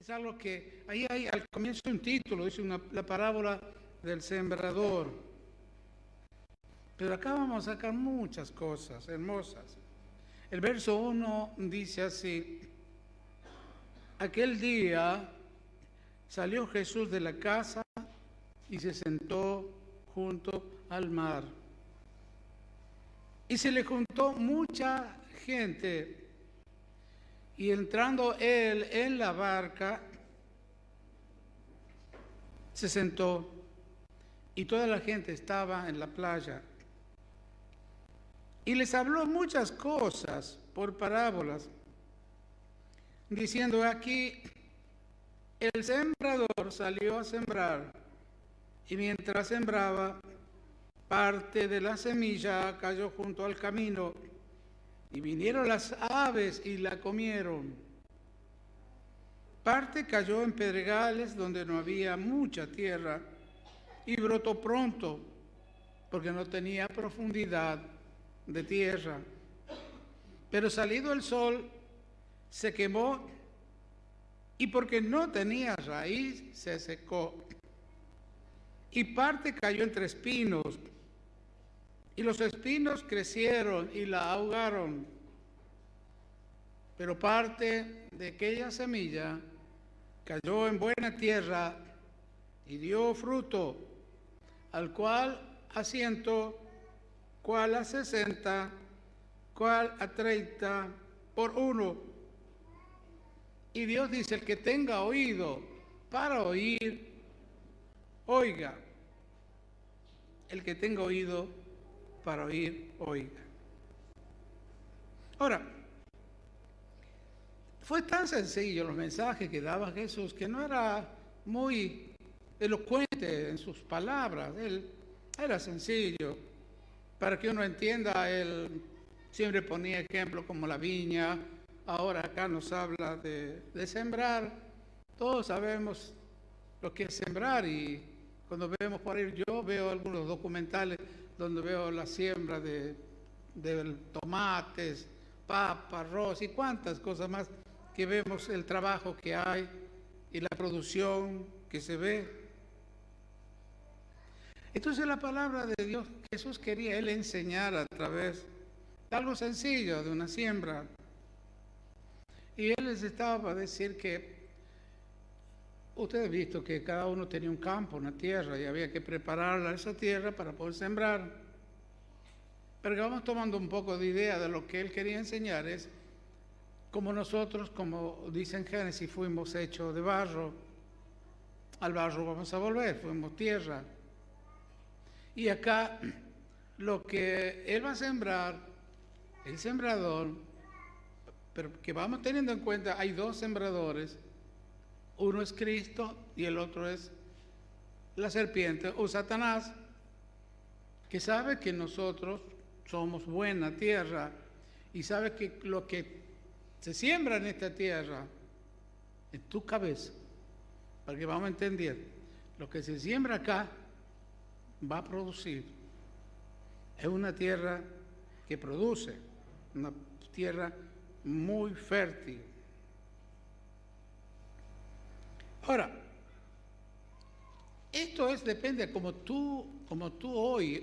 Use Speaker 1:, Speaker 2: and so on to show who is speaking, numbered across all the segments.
Speaker 1: Es algo que ahí hay al comienzo un título, dice la parábola del sembrador. Pero acá vamos a sacar muchas cosas hermosas. El verso 1 dice así: aquel día salió Jesús de la casa y se sentó junto al mar. Y se le juntó mucha gente. Y entrando él en la barca, se sentó y toda la gente estaba en la playa. Y les habló muchas cosas por parábolas, diciendo: aquí el sembrador salió a sembrar, y mientras sembraba, parte de la semilla cayó junto al camino, y vinieron las aves y la comieron. Parte cayó en pedregales donde no había mucha tierra, y brotó pronto, porque no tenía profundidad de tierra. Pero salido el sol, se quemó, y porque no tenía raíz, se secó. Y parte cayó entre espinos, y los espinos crecieron y la ahogaron. Pero parte de aquella semilla cayó en buena tierra y dio fruto, al cual a 100, cual a 60, cual a 30 por uno. Y Dios dice: el que tenga oído para oír, oiga. El que tenga oído para oír, oiga. Ahora, fue tan sencillo los mensajes que daba Jesús que no era muy elocuente en sus palabras. Él era sencillo. Para que uno entienda, él siempre ponía ejemplos como la viña. Ahora acá nos habla de sembrar. Todos sabemos lo que es sembrar, y cuando vemos por ahí, yo veo algunos documentales donde veo la siembra de tomates, papa, arroz y cuantas cosas más, que vemos el trabajo que hay y la producción que se ve. Entonces la palabra de Dios, Jesús quería él enseñar a través de algo sencillo, de una siembra. Y él les estaba para decir que ustedes han visto que cada uno tenía un campo, una tierra, y había que prepararla esa tierra para poder sembrar. Pero que vamos tomando un poco de idea de lo que él quería enseñar. Es como nosotros, como dice en Génesis, fuimos hechos de barro, al barro vamos a volver, fuimos tierra. Y acá lo que él va a sembrar, el sembrador, pero que vamos teniendo en cuenta, hay dos sembradores. Uno es Cristo y el otro es la serpiente o Satanás, que sabe que nosotros somos buena tierra y sabe que lo que se siembra en esta tierra, en tu cabeza, para que vamos a entender, lo que se siembra acá va a producir. Es una tierra que produce, una tierra muy fértil. Ahora, esto depende de como tú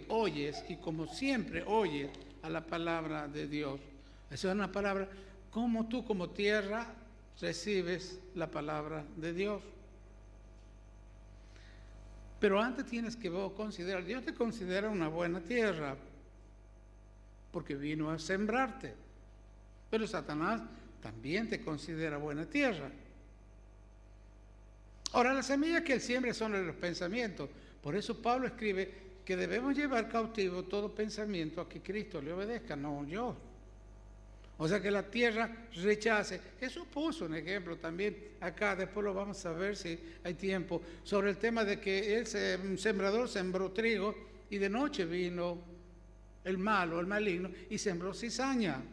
Speaker 1: oyes y como siempre oyes a la palabra de Dios. Esa es una palabra, como tú como tierra recibes la palabra de Dios. Pero antes tienes que vos considerar, Dios te considera una buena tierra, porque vino a sembrarte. Pero Satanás también te considera buena tierra. Ahora, las semillas que él siembra son los pensamientos. Por eso Pablo escribe que debemos llevar cautivo todo pensamiento a que Cristo le obedezca, no yo. O sea, que la tierra rechace. Jesús puso un ejemplo también acá, después lo vamos a ver si hay tiempo, sobre el tema de que un sembrador sembró trigo y de noche vino el malo, el maligno, y sembró cizaña.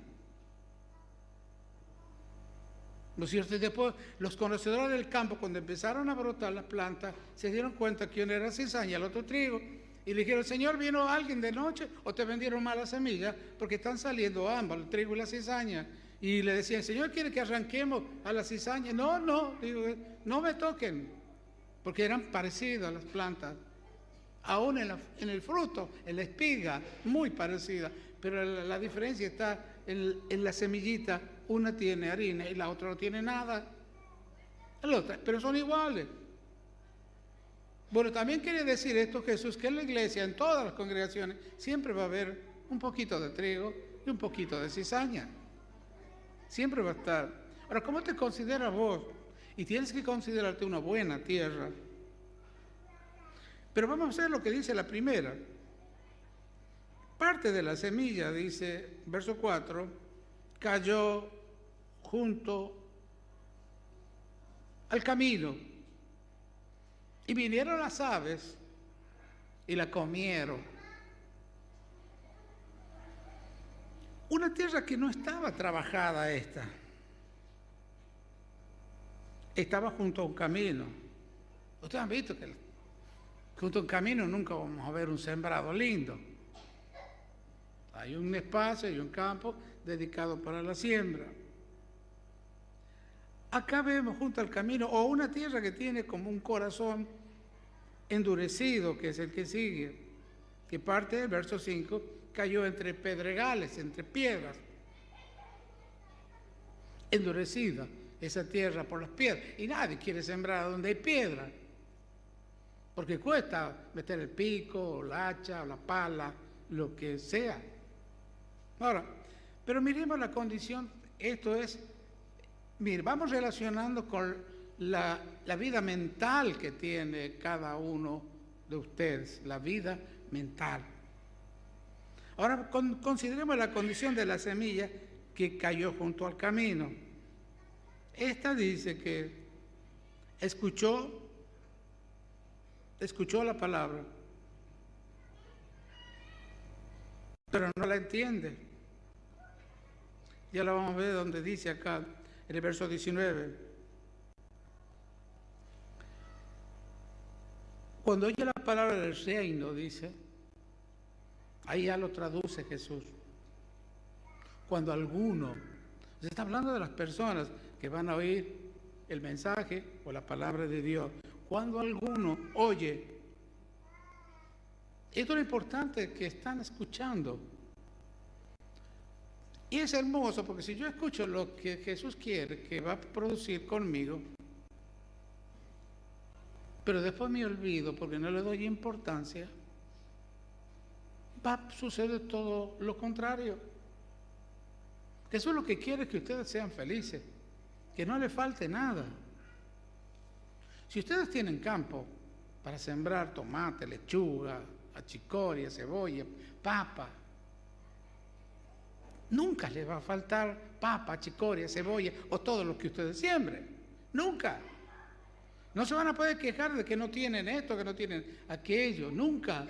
Speaker 1: ¿No es cierto? Y después los conocedores del campo, cuando empezaron a brotar las plantas, se dieron cuenta que uno era cizaña y el otro trigo. Y le dijeron: Señor, ¿vino alguien de noche o te vendieron mala semilla? Porque están saliendo ambas, el trigo y la cizaña. Y le decía, el Señor quiere que arranquemos a la cizaña. No, no, digo, no me toquen, porque eran parecidas las plantas. Aún en el fruto, en la espiga, muy parecida, pero la diferencia está en la semillita. Una tiene harina y la otra no tiene nada. Pero son iguales. Bueno, también quiere decir esto Jesús, que en la iglesia, en todas las congregaciones, siempre va a haber un poquito de trigo y un poquito de cizaña. Siempre va a estar. Ahora, ¿cómo te consideras vos? Y tienes que considerarte una buena tierra. Pero vamos a hacer lo que dice la primera. Parte de la semilla, dice, verso 4, cayó junto al camino. Y vinieron las aves y la comieron. Una tierra que no estaba trabajada esta. Estaba junto a un camino. Ustedes han visto que junto a un camino nunca vamos a ver un sembrado lindo. Hay un espacio y un campo dedicado para la siembra. Acá vemos junto al camino o una tierra que tiene como un corazón endurecido, que es el que sigue, que parte del verso 5, cayó entre pedregales, entre piedras. Endurecida esa tierra por las piedras. Y nadie quiere sembrar donde hay piedra, porque cuesta meter el pico, o la hacha, o la pala, lo que sea. Ahora, pero miremos la condición, esto es, mire, vamos relacionando con la vida mental que tiene cada uno de ustedes, la vida mental. Ahora consideremos la condición de la semilla que cayó junto al camino. Esta dice que escuchó la palabra, pero no la entiende. Ya la vamos a ver donde dice acá, en el verso 19. Cuando oye la palabra del reino, dice, ahí ya lo traduce Jesús. Cuando alguno, se está hablando de las personas que van a oír el mensaje o la palabra de Dios. Cuando alguno oye, esto es lo importante que están escuchando. Y es hermoso porque si yo escucho lo que Jesús quiere que va a producir conmigo, pero después me olvido porque no le doy importancia, va a suceder todo lo contrario. Jesús lo que quiere es que ustedes sean felices, que no les falte nada. Si ustedes tienen campo para sembrar tomate, lechuga, achicoria, cebolla, papa, nunca les va a faltar papa, achicoria, cebolla o todo lo que ustedes siembren. Nunca. No se van a poder quejar de que no tienen esto, que no tienen aquello. Nunca.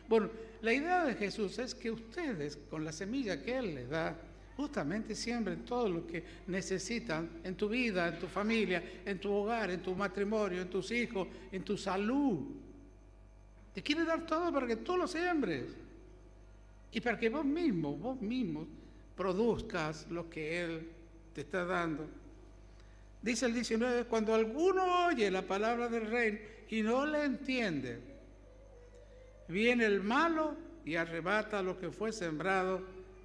Speaker 1: Bueno, la idea de Jesús es que ustedes, con la semilla que Él les da, justamente siembren todo lo que necesitan en tu vida, en tu familia, en tu hogar, en tu matrimonio, en tus hijos, en tu salud. Te quiere dar todo para que tú lo siembres. Y para que vos mismo produzcas lo que Él te está dando. Dice el 19, cuando alguno oye la palabra del reino y no la entiende, viene el malo y arrebata lo que fue sembrado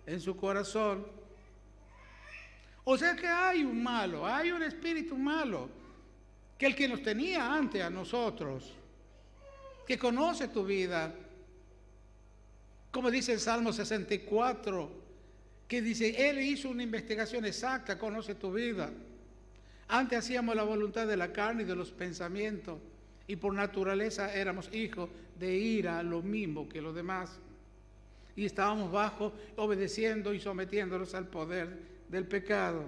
Speaker 1: en su corazón. O sea que hay un malo, hay un espíritu malo, que el que nos tenía antes a nosotros, que conoce tu vida, como dice el Salmo 64, que dice, Él hizo una investigación exacta, conoce tu vida. Antes hacíamos la voluntad de la carne y de los pensamientos, y por naturaleza éramos hijos de ira, lo mismo que los demás. Y estábamos bajo, obedeciendo y sometiéndonos al poder del pecado.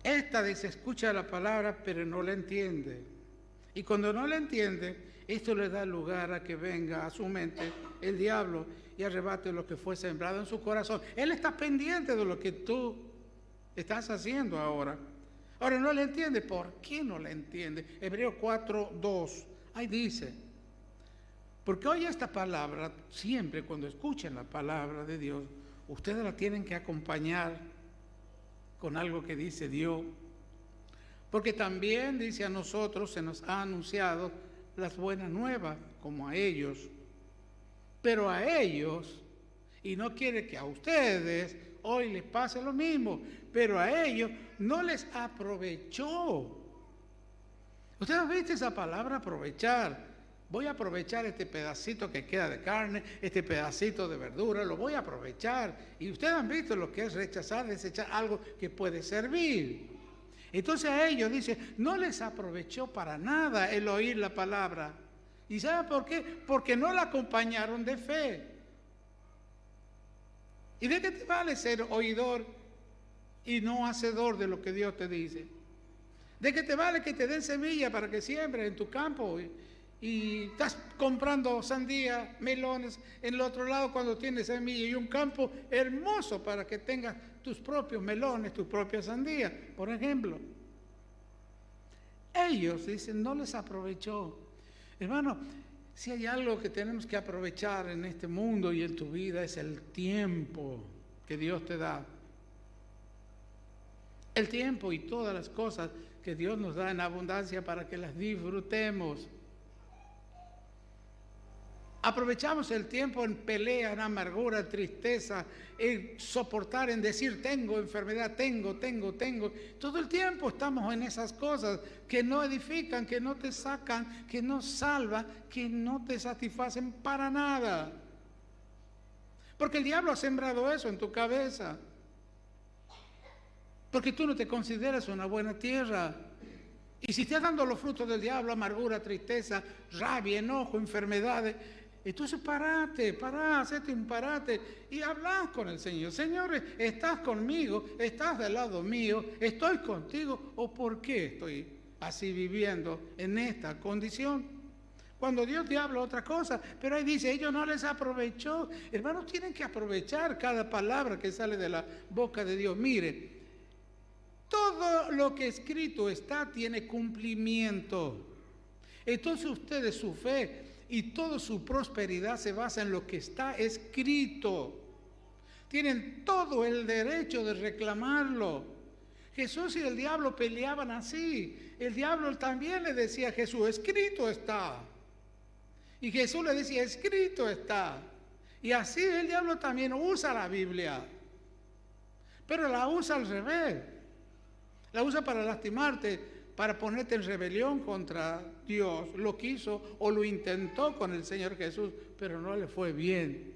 Speaker 1: Esta dice, escucha la palabra, pero no la entiende. Y cuando no la entiende, esto le da lugar a que venga a su mente el diablo y arrebate lo que fue sembrado en su corazón. Él está pendiente de lo que tú estás haciendo ahora. Ahora no le entiende. ¿Por qué no le entiende? Hebreos 4:2. Ahí dice, Porque hoy esta palabra, siempre cuando escuchen la palabra de Dios, ustedes la tienen que acompañar con algo que dice Dios. Porque también dice a nosotros, se nos ha anunciado las buenas nuevas, como a ellos. Pero a ellos, y no quiere que a ustedes hoy les pase lo mismo, pero a ellos no les aprovechó. ¿Ustedes han visto esa palabra aprovechar? Voy a aprovechar este pedacito que queda de carne, este pedacito de verdura, lo voy a aprovechar. Y ustedes han visto lo que es rechazar, desechar algo que puede servir. Entonces a ellos dice, no les aprovechó para nada el oír la palabra. ¿Y sabe por qué? Porque no la acompañaron de fe. ¿Y de qué te vale ser oidor y no hacedor de lo que Dios te dice? ¿De qué te vale que te den semilla para que siembres en tu campo y estás comprando sandía, melones en el otro lado cuando tienes semilla y un campo hermoso para que tengas tus propios melones, tus propias sandías, por ejemplo? Ellos dicen, no les aprovechó. Hermano, si hay algo que tenemos que aprovechar en este mundo y en tu vida es el tiempo que Dios te da. El tiempo y todas las cosas que Dios nos da en abundancia para que las disfrutemos. Aprovechamos el tiempo en pelea, en amargura, en tristeza, en soportar, en decir tengo enfermedad, tengo. Todo el tiempo estamos en esas cosas que no edifican, que no te sacan, que no salvan, que no te satisfacen para nada. Porque el diablo ha sembrado eso en tu cabeza. Porque tú no te consideras una buena tierra. Y si estás dando los frutos del diablo, amargura, tristeza, rabia, enojo, enfermedades, entonces hacete un parate y habla con el Señor. Señor, ¿estás conmigo? ¿Estás del lado mío? ¿Estoy contigo? ¿O por qué estoy así viviendo en esta condición? Cuando Dios te habla otra cosa, pero ahí dice, ellos no les aprovechó. Hermanos, tienen que aprovechar cada palabra que sale de la boca de Dios. Mire, todo lo que escrito está tiene cumplimiento. Entonces ustedes, su fe y toda su prosperidad se basa en lo que está escrito. Tienen todo el derecho de reclamarlo. Jesús y el diablo peleaban así. El diablo también le decía a Jesús, escrito está. Y Jesús le decía, escrito está. Y así el diablo también usa la Biblia. Pero la usa al revés. La usa para lastimarte, para ponerte en rebelión contra Dios. Lo quiso o lo intentó con el Señor Jesús, pero no le fue bien.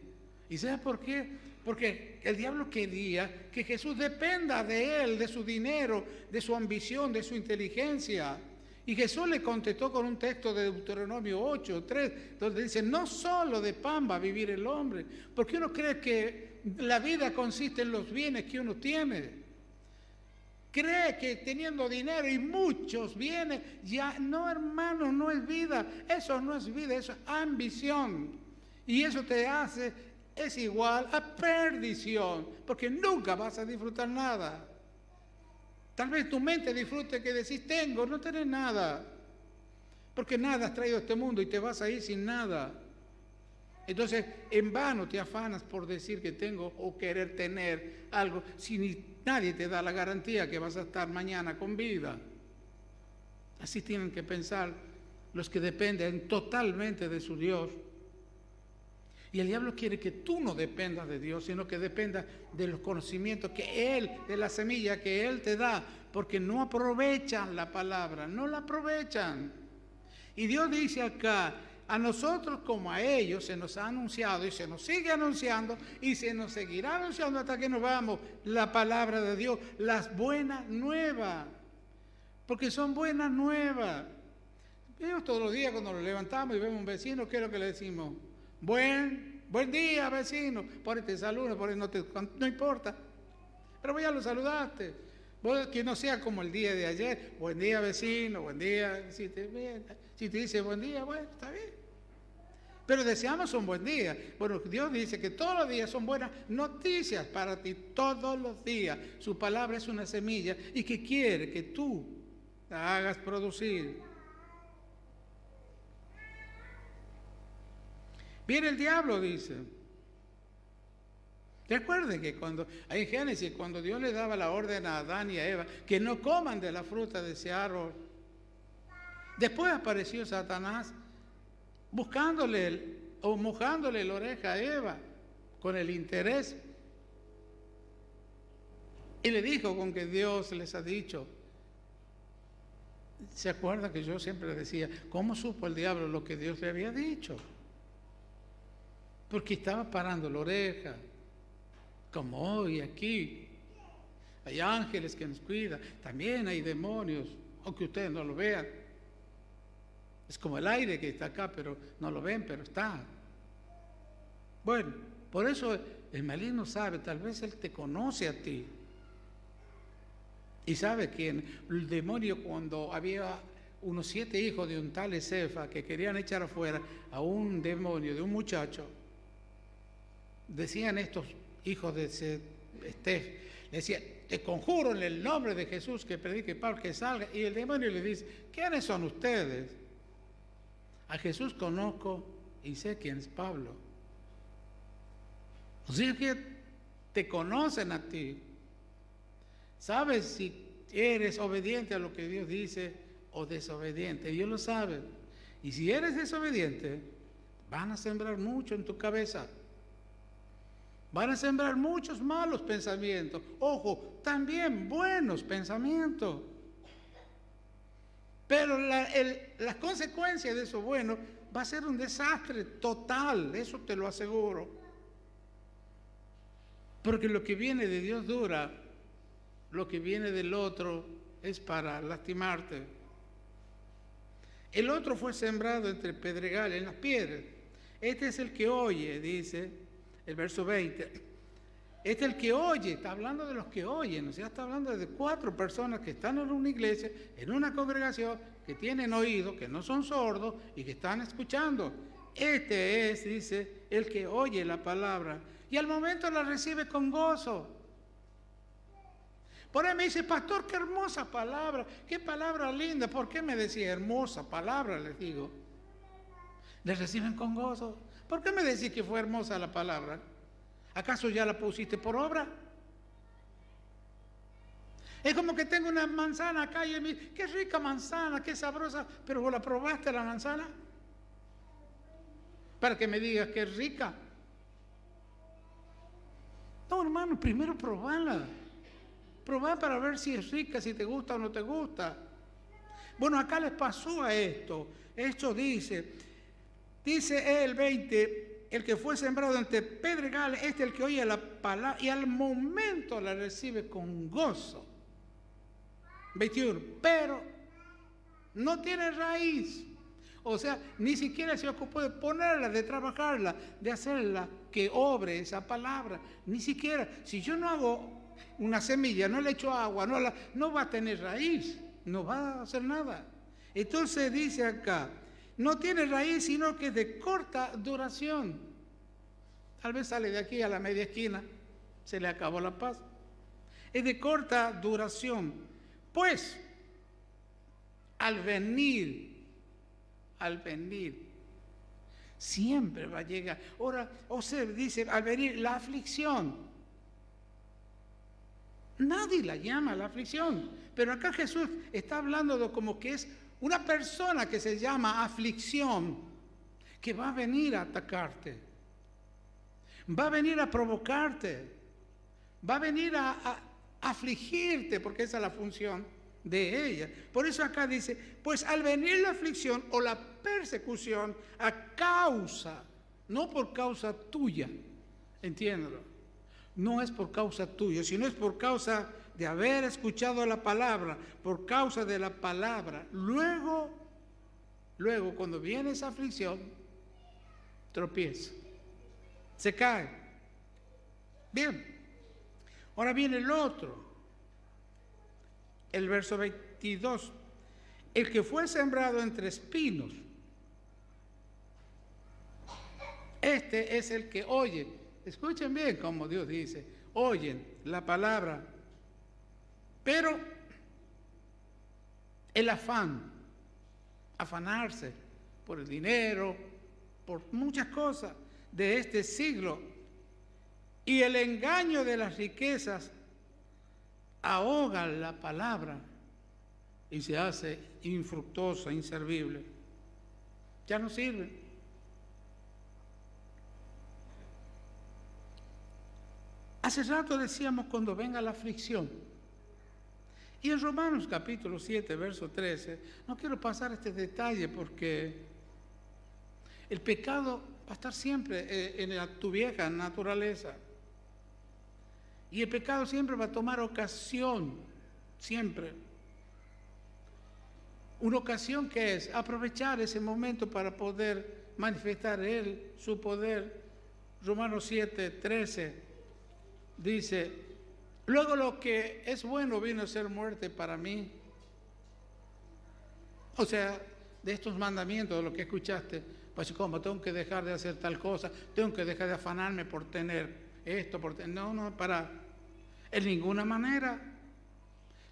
Speaker 1: ¿Y sabes por qué? Porque el diablo quería que Jesús dependa de él, de su dinero, de su ambición, de su inteligencia. Y Jesús le contestó con un texto de Deuteronomio 8:3, donde dice, no solo de pan va a vivir el hombre, porque uno cree que la vida consiste en los bienes que uno tiene. Cree que teniendo dinero y muchos bienes, ya no, hermano, no es vida. Eso no es vida, eso es ambición. Y eso es igual a perdición, porque nunca vas a disfrutar nada. Tal vez tu mente disfrute que decís tengo, no tenés nada. Porque nada has traído a este mundo y te vas a ir sin nada. Entonces, en vano te afanas por decir que tengo o querer tener algo, si nadie te da la garantía que vas a estar mañana con vida. Así tienen que pensar los que dependen totalmente de su Dios. Y el diablo quiere que tú no dependas de Dios, sino que dependas de los conocimientos que Él, de la semilla que Él te da, porque no aprovechan la palabra, no la aprovechan. Y Dios dice acá, a nosotros como a ellos se nos ha anunciado y se nos sigue anunciando y se nos seguirá anunciando hasta que nos vamos la palabra de Dios, las buenas nuevas, porque son buenas nuevas. Vemos todos los días cuando nos levantamos y vemos a un vecino, ¿qué es lo que le decimos? Buen día, vecino. Por este saludo, por no importa. Pero vos ya lo saludaste. Vos, que no sea como el día de ayer. Buen día, vecino. Buen día. Si te dice buen día, bueno, está bien. Pero deseamos un buen día. Bueno, Dios dice que todos los días son buenas noticias para ti. Todos los días. Su palabra es una semilla y que quiere que tú la hagas producir. Viene el diablo, dice. Recuerden que ahí en Génesis, cuando Dios le daba la orden a Adán y a Eva que no coman de la fruta de ese árbol, después apareció Satanás buscándole o mojándole la oreja a Eva con el interés. Y le dijo con que Dios les ha dicho. ¿Se acuerda que yo siempre decía, cómo supo el diablo lo que Dios le había dicho? Porque estaba parando la oreja, como hoy aquí. Hay ángeles que nos cuidan, también hay demonios, aunque ustedes no lo vean. Es como el aire que está acá, pero no lo ven, pero está. Bueno, por eso el maligno sabe, tal vez él te conoce a ti. Y sabe que el demonio, cuando había unos 7 hijos de un tal Cefa que querían echar afuera a un demonio de un muchacho, decían estos hijos de Estef, le decían, te conjuro en el nombre de Jesús que predique Pablo que salga. Y el demonio le dice, ¿quiénes son ustedes? A Jesús conozco y sé quién es Pablo. O sea que te conocen a ti. Sabes si eres obediente a lo que Dios dice o desobediente. Dios lo sabe. Y si eres desobediente, van a sembrar mucho en tu cabeza. Van a sembrar muchos malos pensamientos. Ojo, también buenos pensamientos. Pero las consecuencias de eso bueno va a ser un desastre total. Eso te lo aseguro. Porque lo que viene de Dios dura. Lo que viene del otro es para lastimarte. El otro fue sembrado entre pedregales, en las piedras. Este es el que oye, dice el verso 20. Este es el que oye, está hablando de los que oyen, o sea, está hablando de 4 personas que están en una iglesia, en una congregación, que tienen oído, que no son sordos y que están escuchando. Este es, dice, el que oye la palabra y al momento la recibe con gozo. Por ahí me dice, pastor, qué hermosa palabra, qué palabra linda. ¿Por qué me decía hermosa palabra? Les digo. ¿Les reciben con gozo? ¿Por qué me decís que fue hermosa la palabra? ¿Acaso ya la pusiste por obra? Es como que tengo una manzana acá y me dice, qué rica manzana, qué sabrosa, pero ¿vos la probaste la manzana? Para que me digas que es rica. No, hermano, primero probala. Probá para ver si es rica, si te gusta o no te gusta. Bueno, acá les pasó a esto. Esto dice el 20, el que fue sembrado entre pedregales, este es el que oye la palabra y al momento la recibe con gozo. 21, pero no tiene raíz. O sea, ni siquiera se ocupó de ponerla, de trabajarla, de hacerla que obre esa palabra. Ni siquiera, si yo no hago una semilla, no le echo agua, no va a tener raíz, no va a hacer nada. Entonces dice acá, no tiene raíz, sino que es de corta duración. Tal vez sale de aquí a la media esquina, se le acabó la paz. Es de corta duración. Pues, al venir, siempre va a llegar. Ahora, o sea, dice, al venir la aflicción. Nadie la llama la aflicción, pero acá Jesús está hablando de como que es una persona que se llama aflicción, que va a venir a atacarte, va a venir a provocarte, va a venir a afligirte, porque esa es la función de ella. Por eso acá dice, pues al venir la aflicción o la persecución a causa, no por causa tuya, entiéndelo. No es por causa tuya, sino es por causa de haber escuchado la palabra, por causa de la palabra. Luego, cuando viene esa aflicción, tropieza, se cae. Bien, ahora viene el otro, el verso 22. El que fue sembrado entre espinos, este es el que oye. Escuchen bien como Dios dice, oyen la palabra, pero el afanarse por el dinero, por muchas cosas, de este siglo y el engaño de las riquezas ahoga la palabra y se hace infructuosa, inservible. Ya no sirve. Hace rato decíamos cuando venga la aflicción. Y en Romanos capítulo 7, verso 13, no quiero pasar este detalle porque el pecado va a estar siempre en tu vieja naturaleza. Y el pecado siempre va a tomar ocasión, siempre. Una ocasión que es aprovechar ese momento para poder manifestar Él, su poder. Romanos 7, 13 dice: luego lo que es bueno vino a ser muerte para mí. O sea, de estos mandamientos, de lo que escuchaste, pues como tengo que dejar de hacer tal cosa, tengo que dejar de afanarme por tener esto, por tener... No, en ninguna manera.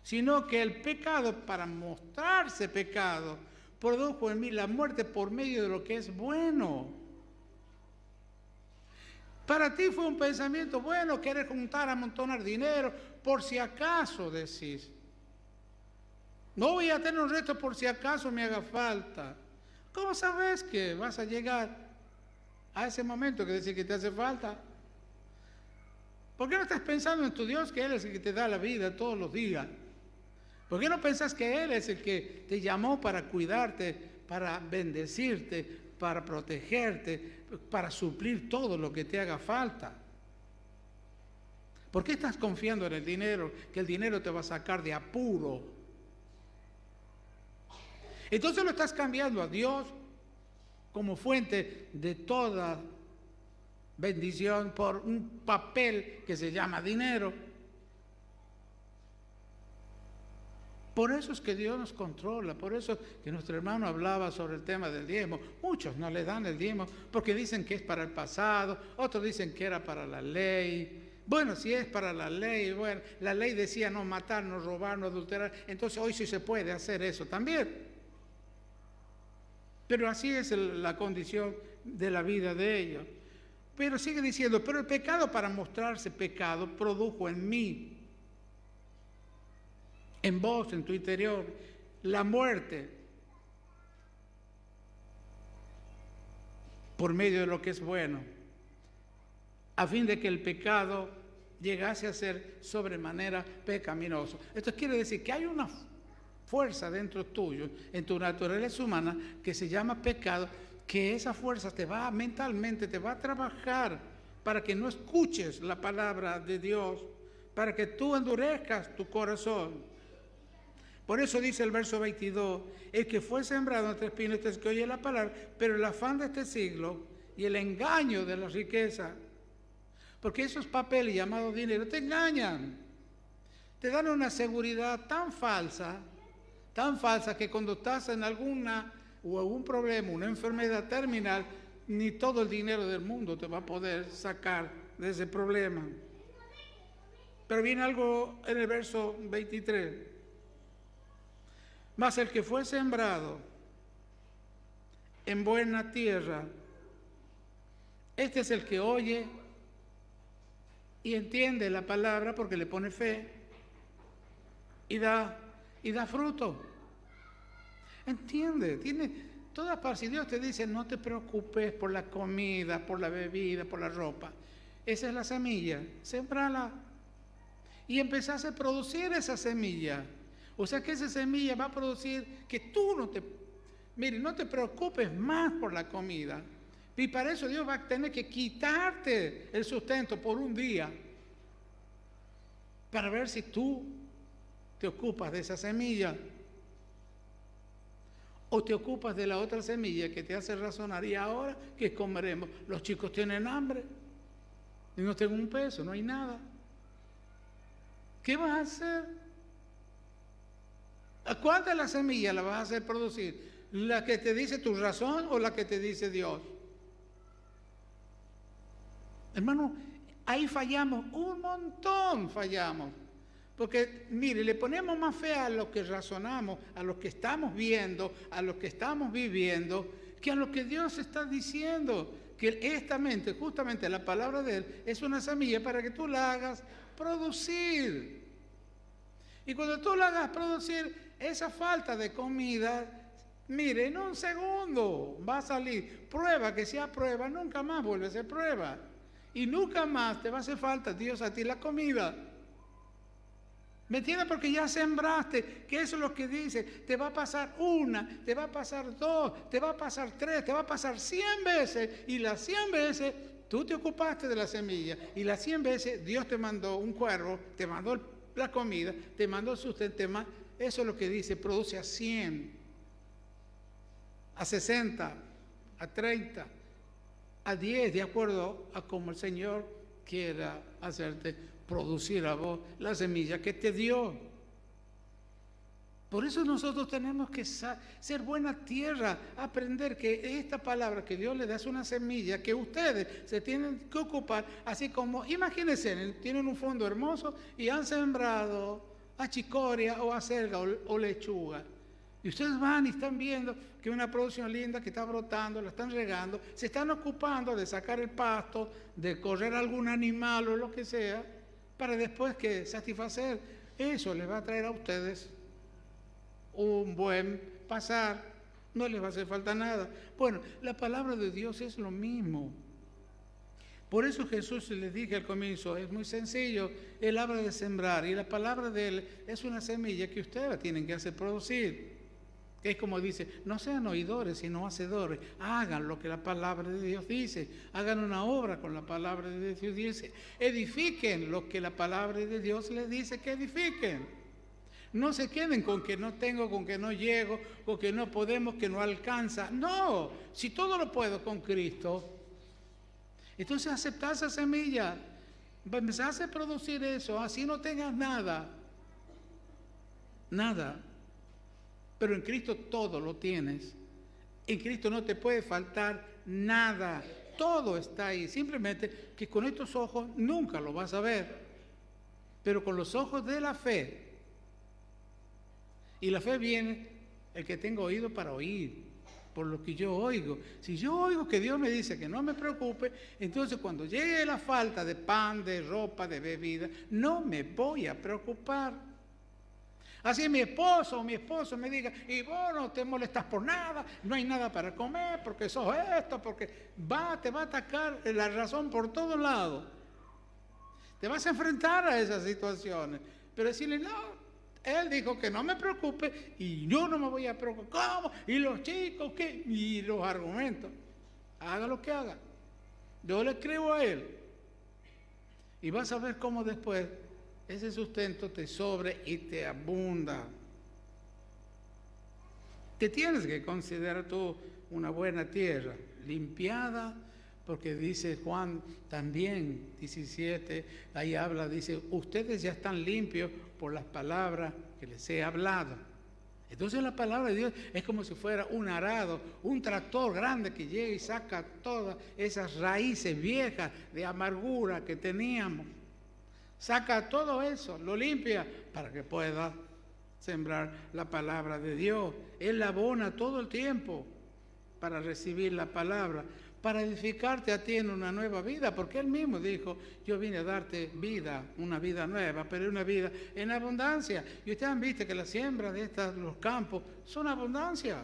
Speaker 1: Sino que el pecado, para mostrarse pecado, produjo en mí la muerte por medio de lo que es bueno. Para ti fue un pensamiento bueno, querer juntar, amontonar dinero, por si acaso decís. No voy a tener un resto por si acaso me haga falta. ¿Cómo sabes que vas a llegar a ese momento que decís que te hace falta? ¿Por qué no estás pensando en tu Dios, que Él es el que te da la vida todos los días? ¿Por qué no pensás que Él es el que te llamó para cuidarte, para bendecirte, para protegerte, para suplir todo lo que te haga falta? ¿Por qué estás confiando en el dinero, que el dinero te va a sacar de apuro? Entonces lo estás cambiando a Dios como fuente de toda bendición por un papel que se llama dinero. Por eso es que Dios nos controla, por eso que nuestro hermano hablaba sobre el tema del diezmo. Muchos no le dan el diezmo porque dicen que es para el pasado, otros dicen que era para la ley. Bueno, si es para la ley, bueno, la ley decía no matar, no robar, no adulterar, entonces hoy sí se puede hacer eso también. Pero así es la condición de la vida de ellos. Pero sigue diciendo, pero el pecado, para mostrarse pecado, produjo en mí, en vos, en tu interior, la muerte por medio de lo que es bueno, a fin de que el pecado llegase a ser sobremanera pecaminoso. Esto quiere decir que hay una fuerza dentro tuyo, en tu naturaleza humana, que se llama pecado, que esa fuerza mentalmente te va a trabajar para que no escuches la palabra de Dios, para que tú endurezcas tu corazón. Por eso dice el verso 22, el que fue sembrado entre espinos, este es que oye la palabra, pero el afán de este siglo y el engaño de la riqueza, porque esos papeles llamados dinero te engañan, te dan una seguridad tan falsa que cuando estás en alguna o algún problema, una enfermedad terminal, ni todo el dinero del mundo te va a poder sacar de ese problema. Pero viene algo en el verso 23. Mas el que fue sembrado en buena tierra, este es el que oye y entiende la palabra porque le pone fe y da fruto. Entiende, tiene toda paz. Si Dios te dice no te preocupes por la comida, por la bebida, por la ropa, esa es la semilla, sembrala y empezás a producir esa semilla. O sea que esa semilla va a producir que tú no te preocupes más por la comida. Y para eso Dios va a tener que quitarte el sustento por un día para ver si tú te ocupas de esa semilla o te ocupas de la otra semilla que te hace razonar. Y ahora, ¿qué comeremos? Los chicos tienen hambre y no tengo un peso, no hay nada. ¿Qué vas a hacer? ¿Cuál de las semillas la vas a hacer producir? ¿La que te dice tu razón o la que te dice Dios? Hermano, ahí fallamos, un montón fallamos. Porque, mire, le ponemos más fe a lo que razonamos, a lo que estamos viendo, a lo que estamos viviendo, que a lo que Dios está diciendo, que esta mente, justamente la palabra de Él, es una semilla para que tú la hagas producir. Y cuando tú la hagas producir, esa falta de comida, mire, en un segundo va a salir. Prueba, que sea prueba, nunca más vuelve a ser prueba. Y nunca más te va a hacer falta, Dios, a ti la comida. ¿Me entiendes? Porque ya sembraste, que eso es lo que dice. Te va a pasar una, te va a pasar dos, te va a pasar tres, te va a pasar 100 veces. Y las 100 veces tú te ocupaste de la semilla. Y las 100 veces Dios te mandó un cuervo, te mandó la comida, te mandó el sustento. Eso es lo que dice, produce a 100, a 60, a 30, a 10, de acuerdo a como el Señor quiera hacerte producir a vos la semilla que te dio. Por eso nosotros tenemos que ser buena tierra, aprender que esta palabra que Dios le da es una semilla que ustedes se tienen que ocupar, así como, imagínense, tienen un fondo hermoso y han sembrado achicoria o acelga o lechuga. Y ustedes van y están viendo que una producción linda que está brotando, la están regando, se están ocupando de sacar el pasto, de correr algún animal o lo que sea, para después que satisfacer. Eso les va a traer a ustedes un buen pasar, no les va a hacer falta nada. Bueno, la palabra de Dios es lo mismo. Por eso Jesús les dije al comienzo, es muy sencillo, Él habla de sembrar y la palabra de Él es una semilla que ustedes la tienen que hacer producir. Que es como dice, no sean oidores sino hacedores, hagan lo que la palabra de Dios dice, hagan una obra con la palabra de Dios dice, edifiquen lo que la palabra de Dios les dice que edifiquen. No se queden con que no tengo, con que no llego, con que no podemos, que no alcanza. No, si todo lo puedo con Cristo, entonces aceptar esa semilla, empezar a producir eso, así no tengas nada, nada. Pero en Cristo todo lo tienes. En Cristo no te puede faltar nada. Todo está ahí. Simplemente que con estos ojos nunca lo vas a ver. Pero con los ojos de la fe. Y la fe viene el que tenga oído para oír. Por lo que yo oigo. Si yo oigo que Dios me dice que no me preocupe, entonces cuando llegue la falta de pan, de ropa, de bebida, no me voy a preocupar. Así mi esposo o mi esposo me diga, y vos no te molestas por nada, no hay nada para comer, porque sos esto, porque te va a atacar la razón por todos lados. Te vas a enfrentar a esas situaciones, pero decirle, no, él dijo que no me preocupe y yo no me voy a preocupar. ¿Cómo? ¿Y los chicos qué? Y los argumentos. Haga lo que haga. Yo le escribo a él. Y vas a ver cómo después ese sustento te sobre y te abunda. Te tienes que considerar tú una buena tierra, limpiada, porque dice Juan también, 17, ahí habla, dice, ustedes ya están limpios por las palabras que les he hablado. Entonces la palabra de Dios es como si fuera un arado, un tractor grande que llega y saca todas esas raíces viejas de amargura que teníamos. Saca todo eso, lo limpia para que pueda sembrar la palabra de Dios. Él la abona todo el tiempo para recibir la palabra, para edificarte a ti en una nueva vida, porque Él mismo dijo, yo vine a darte vida, una vida nueva, pero una vida en abundancia. Y ustedes han visto que la siembra de los campos son abundancia,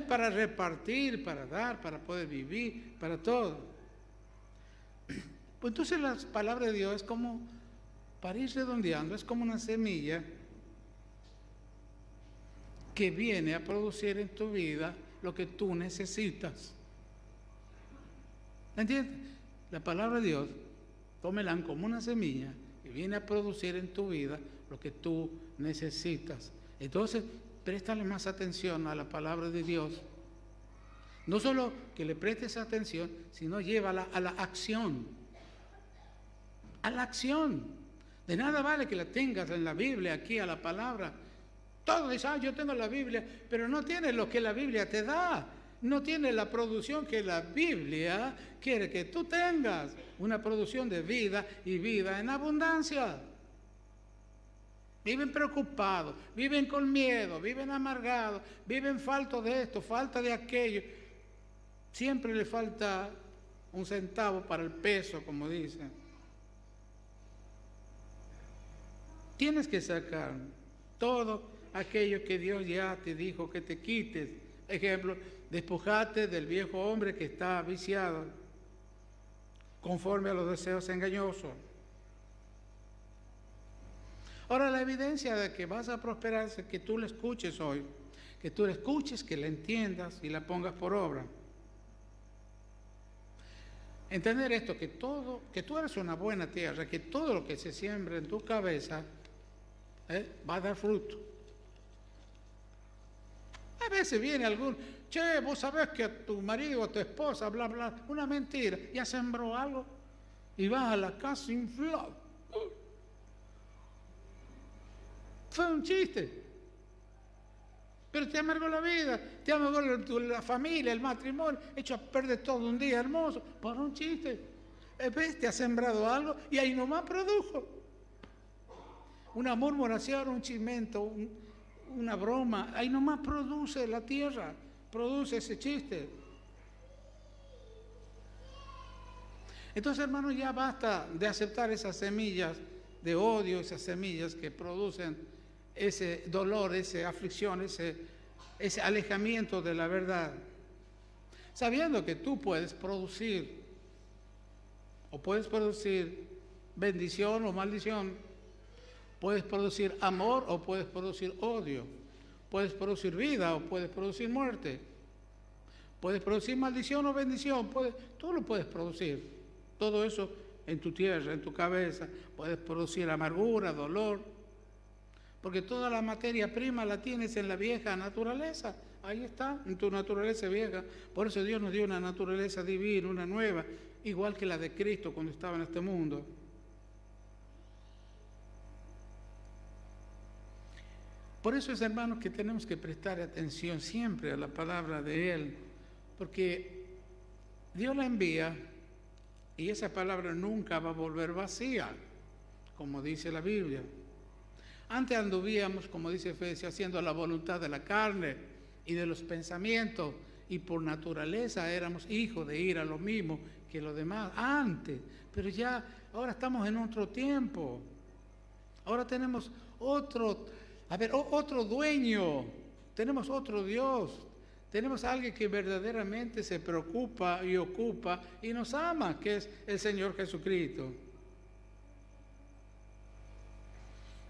Speaker 1: para repartir, para dar, para poder vivir, para todo. Pues entonces la palabra de Dios es como, para ir redondeando, es como una semilla que viene a producir en tu vida lo que tú necesitas. ¿Entiendes? La palabra de Dios, tómela como una semilla que viene a producir en tu vida lo que tú necesitas. Entonces, préstale más atención a la palabra de Dios. No solo que le prestes atención, sino llévala a la acción. A la acción. De nada vale que la tengas en la Biblia, aquí a la palabra. Todo dice, yo tengo la Biblia, pero no tienes lo que la Biblia te da. No tienes la producción que la Biblia quiere que tú tengas. Una producción de vida y vida en abundancia. Viven preocupados, viven con miedo, viven amargados, viven falto de esto, falta de aquello. Siempre le falta un centavo para el peso, como dicen. Tienes que sacar todo aquello que Dios ya te dijo que te quites. Ejemplo, despojate del viejo hombre que está viciado, conforme a los deseos engañosos. Ahora, la evidencia de que vas a prosperar es que tú la escuches hoy, que tú la escuches, que la entiendas y la pongas por obra. Entender esto, que tú eres una buena tierra, que todo lo que se siembra en tu cabeza va a dar fruto. A veces viene algún, che, vos sabés que a tu marido o a tu esposa, bla, bla, una mentira, ya sembró algo y vas a la casa inflado. Fue un chiste, pero te amargó la vida, te amargó la familia, el matrimonio, hecho a perder todo un día hermoso por un chiste. ¿Ves? Te ha sembrado algo y ahí nomás produjo. Una murmuración, un chismento, una broma, ahí nomás produce la tierra, produce ese chiste. Entonces, hermanos, ya basta de aceptar esas semillas de odio, esas semillas que producen ese dolor, esa aflicción, ese alejamiento de la verdad. Sabiendo que tú puedes producir, o puedes producir bendición o maldición, puedes producir amor o puedes producir odio, puedes producir vida o puedes producir muerte, puedes producir maldición o bendición, tú lo puedes producir. Todo eso en tu tierra, en tu cabeza, puedes producir amargura, dolor, porque toda la materia prima la tienes en la vieja naturaleza. Ahí está, en tu naturaleza vieja. Por eso Dios nos dio una naturaleza divina, una nueva, igual que la de Cristo cuando estaba en este mundo. Por eso es, hermanos, que tenemos que prestar atención siempre a la palabra de Él, porque Dios la envía y esa palabra nunca va a volver vacía, como dice la Biblia. Antes anduvíamos, como dice Efesios, haciendo la voluntad de la carne y de los pensamientos, y por naturaleza éramos hijos de ir a lo mismo que los demás antes, pero ya ahora estamos en otro tiempo. Ahora tenemos otro dueño, tenemos otro Dios, tenemos alguien que verdaderamente se preocupa y ocupa y nos ama, que es el Señor Jesucristo.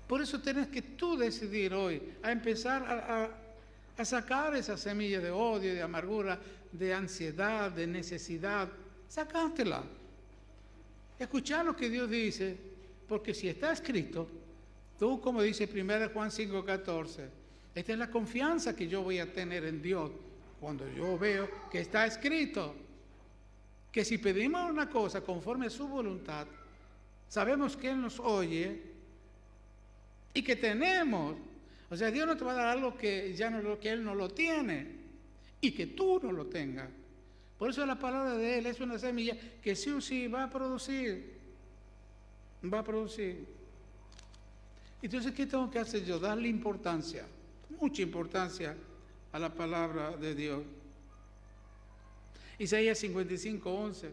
Speaker 1: Por eso tenés que tú decidir hoy a empezar a sacar esas semillas de odio, de amargura, de ansiedad, de necesidad. Sacátela. Escuchá lo que Dios dice, porque si está escrito, tú, como dice 1 Juan 5:14, esta es la confianza que yo voy a tener en Dios cuando yo veo que está escrito, que si pedimos una cosa conforme a su voluntad, sabemos que Él nos oye y que tenemos. O sea, Dios no te va a dar algo que Él no lo tiene y que tú no lo tengas. Por eso la palabra de Él es una semilla que sí o sí va a producir. Va a producir. Entonces, ¿qué tengo que hacer yo? Darle importancia, mucha importancia a la palabra de Dios. Isaías 55:11.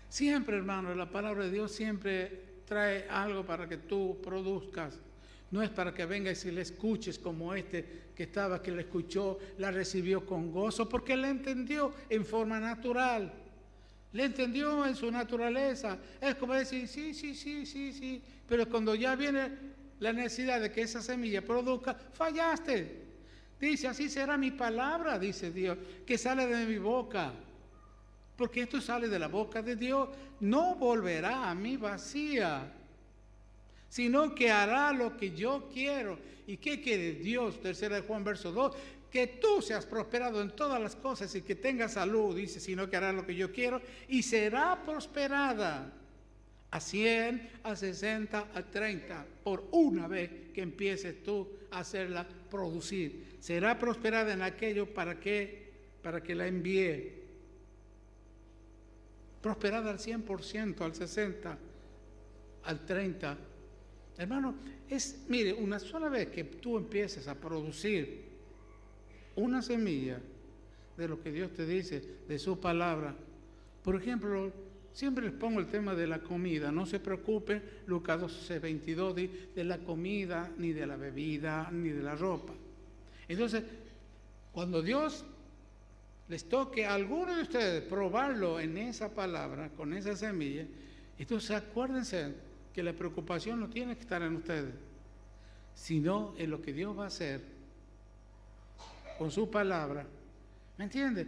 Speaker 1: Siempre, hermano, la palabra de Dios siempre trae algo para que tú produzcas. No es para que vengas y le escuches como que le escuchó, la recibió con gozo, porque le entendió en forma natural. Le entendió en su naturaleza. Es como decir, sí. Pero cuando ya viene la necesidad de que esa semilla produzca, fallaste. Dice, así será mi palabra, dice Dios, que sale de mi boca. Porque esto sale de la boca de Dios, no volverá a mí vacía, sino que hará lo que yo quiero. ¿Y qué quiere Dios? 3 Juan verso 2, que tú seas prosperado en todas las cosas y que tengas salud, dice, sino que hará lo que yo quiero y será prosperada a 100, a 60, a 30, por una vez que empieces tú a hacerla producir. Será prosperada en aquello para que la envíe. Prosperada al 100%, al 60%, al 30%. Hermano, mire, una sola vez que tú empieces a producir una semilla de lo que Dios te dice, de su palabra. Por ejemplo, siempre les pongo el tema de la comida. No se preocupen, Lucas 12:22, de la comida, ni de la bebida, ni de la ropa. Entonces, cuando Dios les toque a alguno de ustedes probarlo en esa palabra, con esa semilla, entonces acuérdense que la preocupación no tiene que estar en ustedes, sino en lo que Dios va a hacer con su palabra. ¿Me entiende?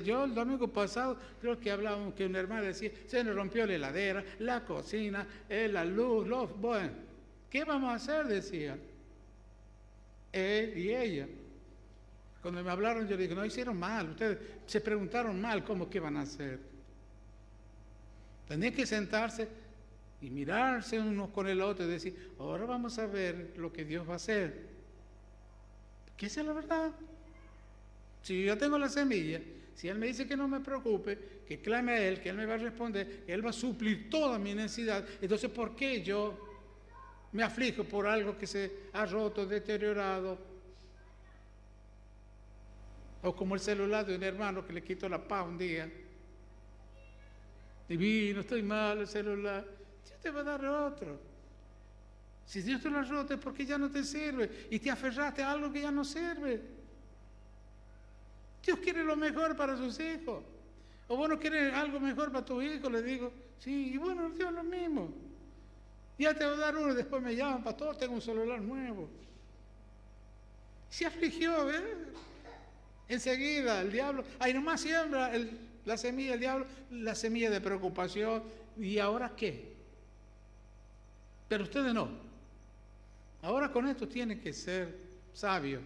Speaker 1: Yo el domingo pasado creo que hablábamos que una hermana decía, se nos rompió la heladera, la cocina, la luz, bueno, ¿qué vamos a hacer? Decía él y ella. Cuando me hablaron yo dije, no hicieron mal, ustedes se preguntaron mal cómo que van a hacer. Tenían que sentarse y mirarse uno con el otro y decir, ahora vamos a ver lo que Dios va a hacer. ¿Qué es la verdad? Si yo tengo la semilla, si Él me dice que no me preocupe, que clame a Él, que Él me va a responder, que Él va a suplir toda mi necesidad, entonces ¿por qué yo me aflijo por algo que se ha roto, deteriorado? O como el celular de un hermano que le quitó la paz un día. Divino, estoy mal, el celular. Dios te va a dar otro. Si Dios te lo ha roto es porque ya no te sirve y te aferraste a algo que ya no sirve. Dios quiere lo mejor para sus hijos. O bueno, quiere algo mejor para tu hijo, le digo. Sí, y bueno, Dios lo mismo. Ya te va a dar uno, después me llaman, pastor, tengo un celular nuevo. Se afligió, ¿eh? Enseguida el diablo, ahí nomás siembra la semilla del diablo, la semilla de preocupación. ¿Y ahora qué? Pero ustedes no. Ahora con esto tienen que ser sabios.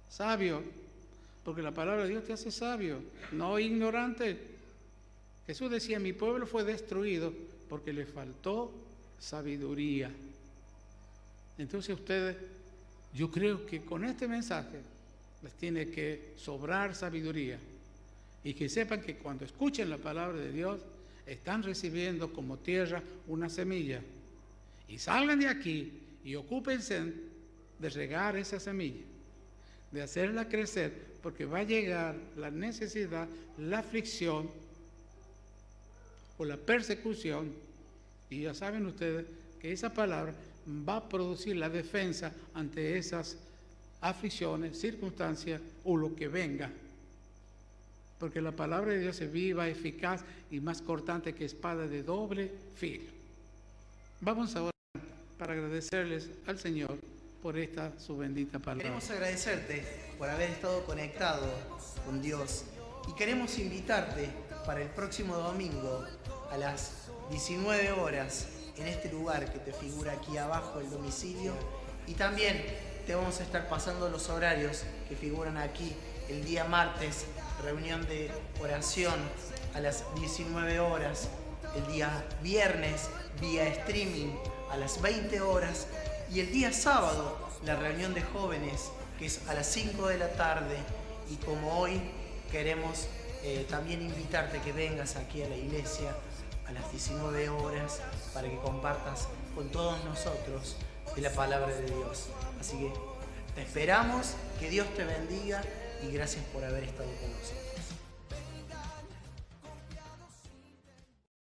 Speaker 1: Sabio, porque la palabra de Dios te hace sabio, no ignorante. Jesús decía, mi pueblo fue destruido porque le faltó sabiduría. Entonces ustedes, yo creo que con este mensaje les tiene que sobrar sabiduría y que sepan que cuando escuchen la palabra de Dios están recibiendo como tierra una semilla y salgan de aquí y ocúpense de regar esa semilla, de hacerla crecer, porque va a llegar la necesidad, la aflicción o la persecución, y ya saben ustedes que esa palabra va a producir la defensa ante esas aflicciones, circunstancias o lo que venga, porque la palabra de Dios es viva, eficaz y más cortante que espada de doble filo. Vamos ahora para agradecerles al Señor por esta su bendita palabra.
Speaker 2: Queremos agradecerte por haber estado conectado con Dios y queremos invitarte para el próximo domingo a las 19 horas en este lugar que te figura aquí abajo, el domicilio, y también te vamos a estar pasando los horarios que figuran aquí. El día martes, reunión de oración a las 19 horas, el día viernes vía streaming a las 20 horas y el día sábado la reunión de jóvenes que es a las 5 de la tarde. Y como hoy queremos también invitarte que vengas aquí a la iglesia a las 19 horas para que compartas con todos nosotros de la palabra de Dios. Así que te esperamos, que Dios te bendiga y gracias por haber estado con nosotros.